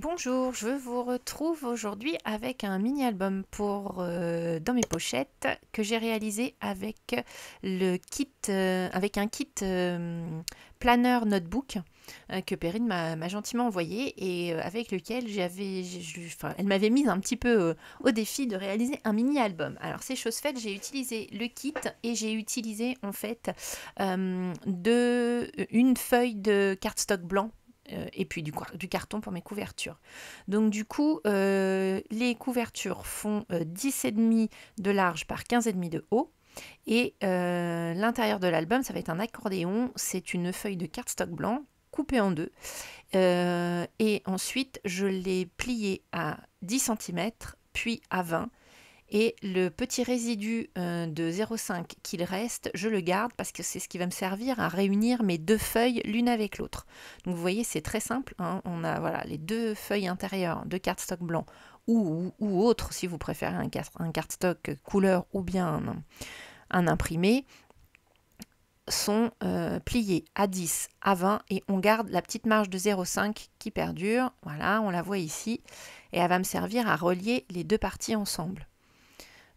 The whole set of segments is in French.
Bonjour, je vous retrouve aujourd'hui avec un mini-album dans mes pochettes que j'ai réalisé avec le kit, avec un kit planeur notebook que Perrine m'a gentiment envoyé et avec lequel elle m'avait mise un petit peu au défi de réaliser un mini-album. Alors c'est chose faite, j'ai utilisé le kit et j'ai utilisé en fait une feuille de cardstock blanc et puis du carton pour mes couvertures. Donc du coup, les couvertures font 10,5 de large par 15,5 de haut. Et l'intérieur de l'album, ça va être un accordéon. C'est une feuille de cardstock blanc coupée en deux. Et ensuite, je l'ai plié à 10 cm, puis à 20. Et le petit résidu de 0,5 qu'il reste, je le garde parce que c'est ce qui va me servir à réunir mes deux feuilles l'une avec l'autre. Donc vous voyez, c'est très simple, hein. On a voilà, les deux feuilles intérieures de cardstock blanc ou autre, si vous préférez un cardstock couleur ou bien un imprimé, sont pliés à 10, à 20 et on garde la petite marge de 0,5 qui perdure. Voilà, on la voit ici et elle va me servir à relier les deux parties ensemble.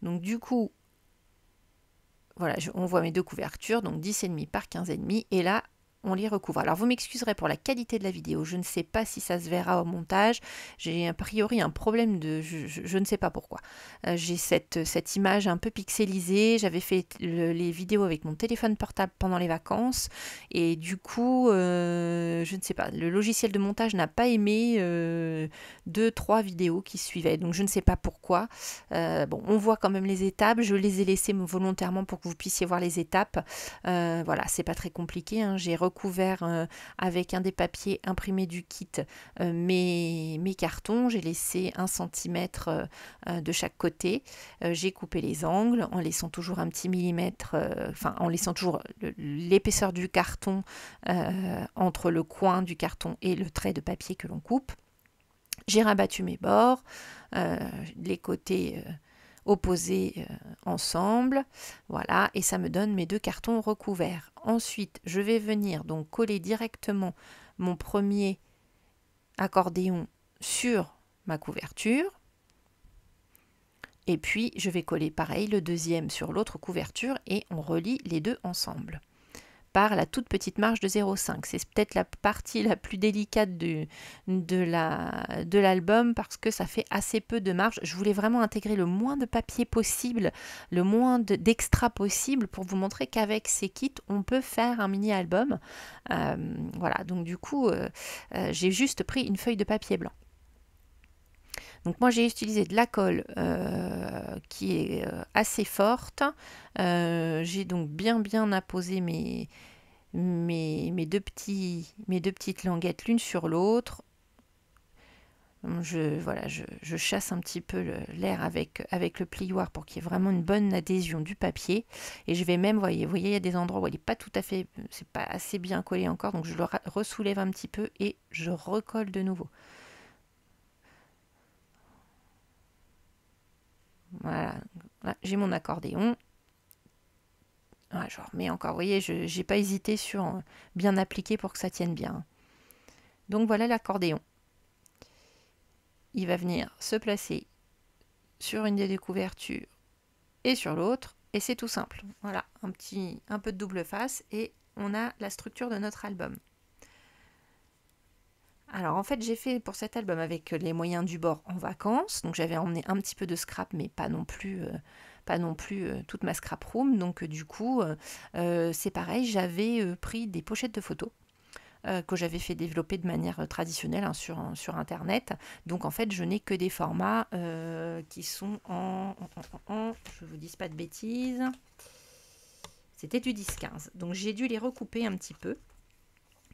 Donc du coup, voilà, on voit mes deux couvertures, donc 10,5 par 15,5, et là, on les recouvre. Alors vous m'excuserez pour la qualité de la vidéo, je ne sais pas si ça se verra au montage, j'ai a priori un problème de... je ne sais pas pourquoi. J'ai cette image un peu pixelisée, j'avais fait les vidéos avec mon téléphone portable pendant les vacances, et du coup, je ne sais pas, le logiciel de montage n'a pas aimé 2-3 vidéos qui suivaient, donc je ne sais pas pourquoi. Bon, on voit quand même les étapes, je les ai laissées volontairement pour que vous puissiez voir les étapes. Voilà, c'est pas très compliqué, hein. J'ai recouvert avec un des papiers imprimés du kit mes cartons, j'ai laissé 1 cm de chaque côté, j'ai coupé les angles en laissant toujours un petit millimètre, en laissant toujours l'épaisseur du carton entre le coin du carton et le trait de papier que l'on coupe. J'ai rabattu mes bords, les côtés opposés ensemble, voilà, et ça me donne mes deux cartons recouverts. Ensuite, je vais venir donc coller directement mon premier accordéon sur ma couverture, et puis je vais coller pareil le deuxième sur l'autre couverture et on relie les deux ensemble par la toute petite marge de 0,5. C'est peut-être la partie la plus délicate de l'album parce que ça fait assez peu de marge. Je voulais vraiment intégrer le moins de papier possible, le moins d'extra possible pour vous montrer qu'avec ces kits, on peut faire un mini-album. Voilà, donc du coup, j'ai juste pris une feuille de papier blanc. Donc moi j'ai utilisé de la colle qui est assez forte. J'ai donc bien apposé mes deux petites languettes l'une sur l'autre. Je chasse un petit peu l'air avec le plioir pour qu'il y ait vraiment une bonne adhésion du papier. Et je vais même, vous voyez, il y a des endroits où il n'est pas tout à fait, c'est pas assez bien collé encore, donc je le ressoulève un petit peu et je recolle de nouveau. Voilà, j'ai mon accordéon. Je remets encore, vous voyez, je n'ai pas hésité sur bien appliquer pour que ça tienne bien. Donc voilà l'accordéon. Il va venir se placer sur une des deux couvertures et sur l'autre, et c'est tout simple. Voilà, un peu de double face et on a la structure de notre album. Alors en fait j'ai fait pour cet album avec les moyens du bord en vacances, donc j'avais emmené un petit peu de scrap mais pas non plus toute ma scrap room, donc du coup c'est pareil, j'avais pris des pochettes de photos que j'avais fait développer de manière traditionnelle, hein, sur internet. Donc en fait je n'ai que des formats qui sont je vous dis pas de bêtises, c'était du 10-15, donc j'ai dû les recouper un petit peu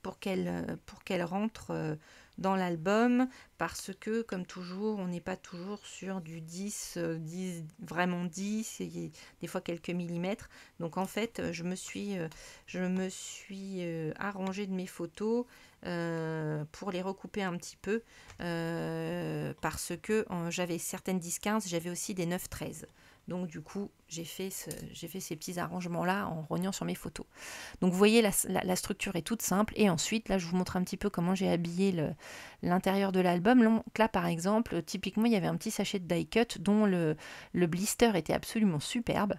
pour qu'elle rentre dans l'album, parce que comme toujours on n'est pas toujours sur du 10 vraiment 10, et des fois quelques millimètres. Donc en fait je me suis arrangée de mes photos pour les recouper un petit peu, parce que j'avais certaines 10-15, j'avais aussi des 9-13. Donc du coup, j'ai fait ces petits arrangements-là en rognant sur mes photos. Donc vous voyez, la structure est toute simple. Et ensuite, là, je vous montre un petit peu comment j'ai habillé l'intérieur de l'album. Donc là, par exemple, typiquement, il y avait un petit sachet de die cut dont le blister était absolument superbe.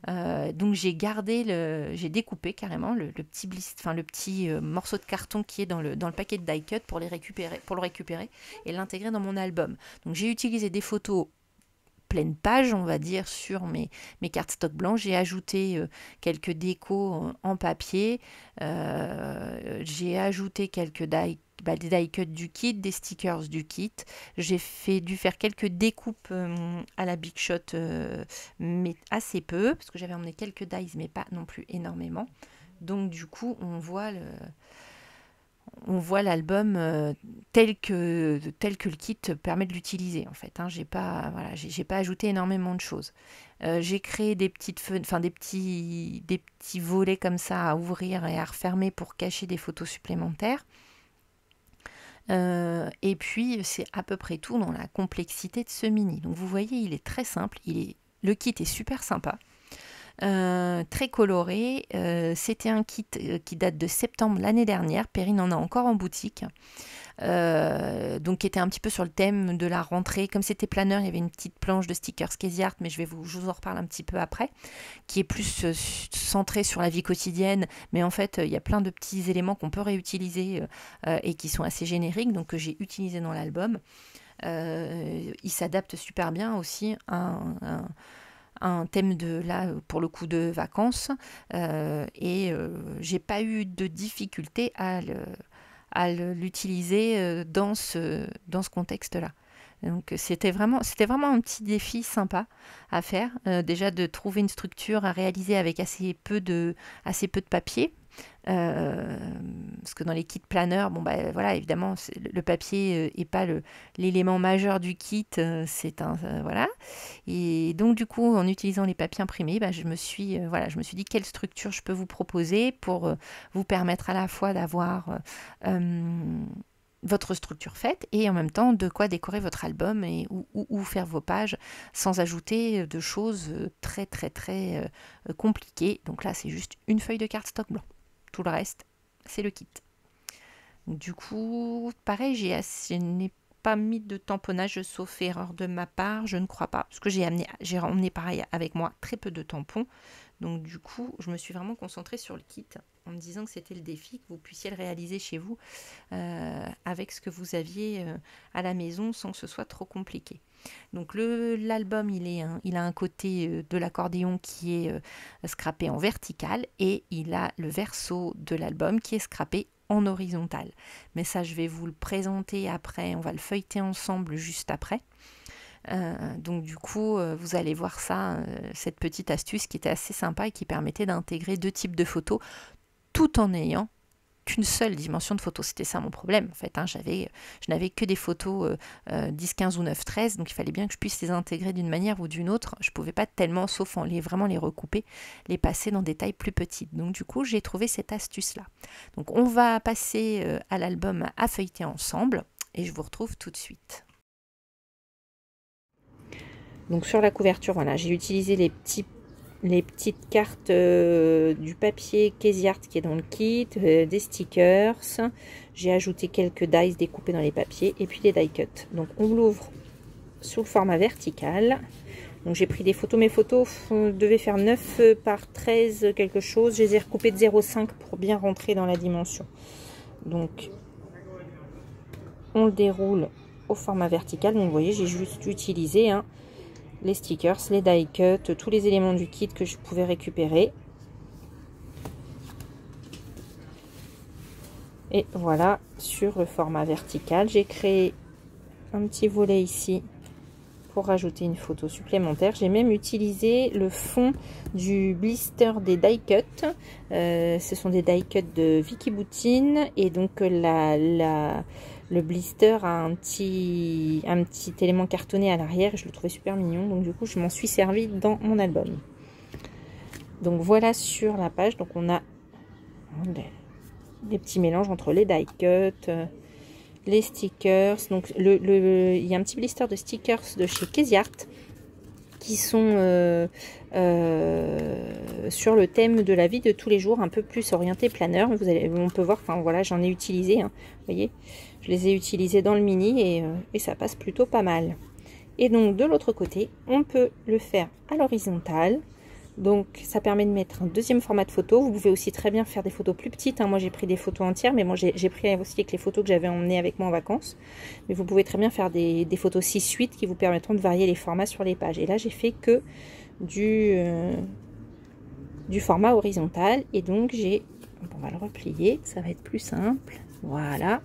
Donc j'ai découpé carrément le petit morceau de carton qui est dans le paquet de die cut pour le récupérer et l'intégrer dans mon album. Donc j'ai utilisé des photos pleine page, on va dire, sur mes cartes stock blancs. J'ai ajouté quelques décos en papier. J'ai ajouté quelques des die cuts du kit, des stickers du kit. J'ai dû faire quelques découpes à la Big Shot, mais assez peu, parce que j'avais emmené quelques dies, mais pas non plus énormément. Donc du coup, on voit l'album tel que le kit permet de l'utiliser en fait. Hein. J'ai pas ajouté énormément de choses. J'ai créé des petites des petits volets comme ça à ouvrir et à refermer pour cacher des photos supplémentaires. Et puis c'est à peu près tout dans la complexité de ce mini. Donc vous voyez, il est très simple. Le kit est super sympa. Très coloré. C'était un kit qui date de septembre l'année dernière. Perrine en a encore en boutique. Donc qui était un petit peu sur le thème de la rentrée. Comme c'était planeur, il y avait une petite planche de stickers Casey Art, mais je vous en reparle un petit peu après, qui est plus centrée sur la vie quotidienne. Mais en fait, il y a plein de petits éléments qu'on peut réutiliser et qui sont assez génériques, donc que j'ai utilisé dans l'album. Il s'adapte super bien aussi à un thème pour le coup de vacances, et j'ai pas eu de difficulté à l'utiliser dans ce contexte-là. Donc c'était vraiment un petit défi sympa à faire, déjà de trouver une structure à réaliser avec assez peu de papier. Parce que dans les kits planeurs, voilà, évidemment, le papier n'est pas l'élément majeur du kit, voilà. Et donc du coup, en utilisant les papiers imprimés, je me suis dit quelle structure je peux vous proposer pour vous permettre à la fois d'avoir votre structure faite et en même temps de quoi décorer votre album ou faire vos pages sans ajouter de choses très très très compliquées. Donc là, c'est juste une feuille de cardstock blanc. Tout le reste, c'est le kit. Du coup, pareil, je n'ai pas mis de tamponnage sauf erreur de ma part, je ne crois pas, parce que j'ai emmené pareil avec moi très peu de tampons. Donc du coup, je me suis vraiment concentrée sur le kit en me disant que c'était le défi, que vous puissiez le réaliser chez vous avec ce que vous aviez à la maison sans que ce soit trop compliqué. Donc l'album, il a un côté de l'accordéon qui est scrappé en vertical et il a le verso de l'album qui est scrappé en horizontal. Mais ça, je vais vous le présenter après, on va le feuilleter ensemble juste après. Donc du coup, vous allez voir ça, cette petite astuce qui était assez sympa et qui permettait d'intégrer deux types de photos tout en ayant qu'une seule dimension de photo. C'était ça mon problème en fait. Hein. Je n'avais que des photos 10, 15 ou 9, 13, donc il fallait bien que je puisse les intégrer d'une manière ou d'une autre. Je ne pouvais pas tellement, sauf en vraiment les recouper, les passer dans des tailles plus petites. Donc du coup, j'ai trouvé cette astuce-là. Donc on va passer à l'album à feuilleter ensemble et je vous retrouve tout de suite. Donc sur la couverture, voilà, j'ai utilisé les petites cartes du papier Casey Art qui est dans le kit, des stickers. J'ai ajouté quelques dies découpés dans les papiers et puis des die cuts. Donc on l'ouvre sous le format vertical. Donc j'ai pris des photos. Mes photos devaient faire 9 par 13 quelque chose. Je les ai recoupées de 0,5 pour bien rentrer dans la dimension. Donc on le déroule au format vertical. Donc vous voyez, j'ai juste utilisé les stickers, les die cuts, tous les éléments du kit que je pouvais récupérer. Et voilà, sur le format vertical, j'ai créé un petit volet ici pour rajouter une photo supplémentaire. J'ai même utilisé le fond du blister des die cuts. Ce sont des die cuts de Vicky Boutine et donc le blister a un petit élément cartonné à l'arrière. Je le trouvais super mignon. Donc du coup, je m'en suis servi dans mon album. Donc voilà sur la page. Donc on a des petits mélanges entre les die cuts, les stickers. Donc il y a un petit blister de stickers de chez Casey Art qui sont sur le thème de la vie de tous les jours, un peu plus orienté planeur. On peut voir, enfin voilà, j'en ai utilisé, hein, vous voyez, je les ai utilisés dans le mini et ça passe plutôt pas mal. Et donc de l'autre côté, on peut le faire à l'horizontale. Donc ça permet de mettre un deuxième format de photo. Vous pouvez aussi très bien faire des photos plus petites, hein. Moi j'ai pris des photos entières, mais moi j'ai pris aussi avec les photos que j'avais emmenées avec moi en vacances. Mais vous pouvez très bien faire des photos 6-8 qui vous permettront de varier les formats sur les pages. Et là j'ai fait que du format horizontal. Et donc on va le replier, ça va être plus simple. Voilà.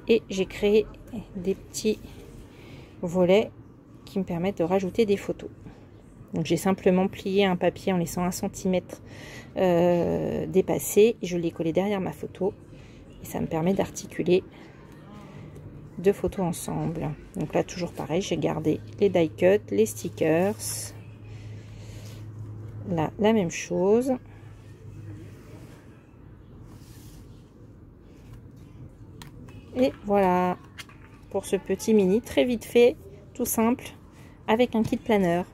Et j'ai créé des petits volets qui me permettent de rajouter des photos. Donc j'ai simplement plié un papier en laissant 1 cm dépassé. Je l'ai collé derrière ma photo et ça me permet d'articuler 2 photos ensemble. Donc là toujours pareil, j'ai gardé les die cuts, les stickers. Là la même chose. Et voilà pour ce petit mini très vite fait, tout simple, avec un kit planeur.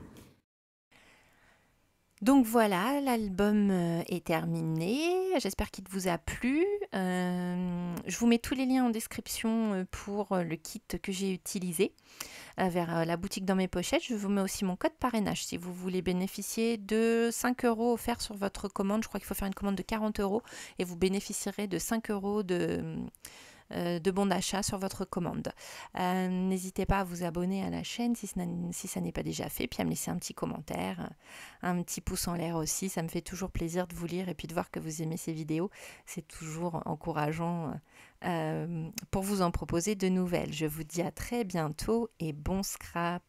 Donc voilà, l'album est terminé. J'espère qu'il vous a plu. Je vous mets tous les liens en description pour le kit que j'ai utilisé vers la boutique dans mes pochettes. Je vous mets aussi mon code parrainage si vous voulez bénéficier de 5 € offerts sur votre commande. Je crois qu'il faut faire une commande de 40 € et vous bénéficierez de 5 € de bons d'achat sur votre commande. N'hésitez pas à vous abonner à la chaîne si ça n'est pas déjà fait, puis à me laisser un petit commentaire, un petit pouce en l'air aussi. Ça me fait toujours plaisir de vous lire et puis de voir que vous aimez ces vidéos. C'est toujours encourageant pour vous en proposer de nouvelles. Je vous dis à très bientôt et bon scrap.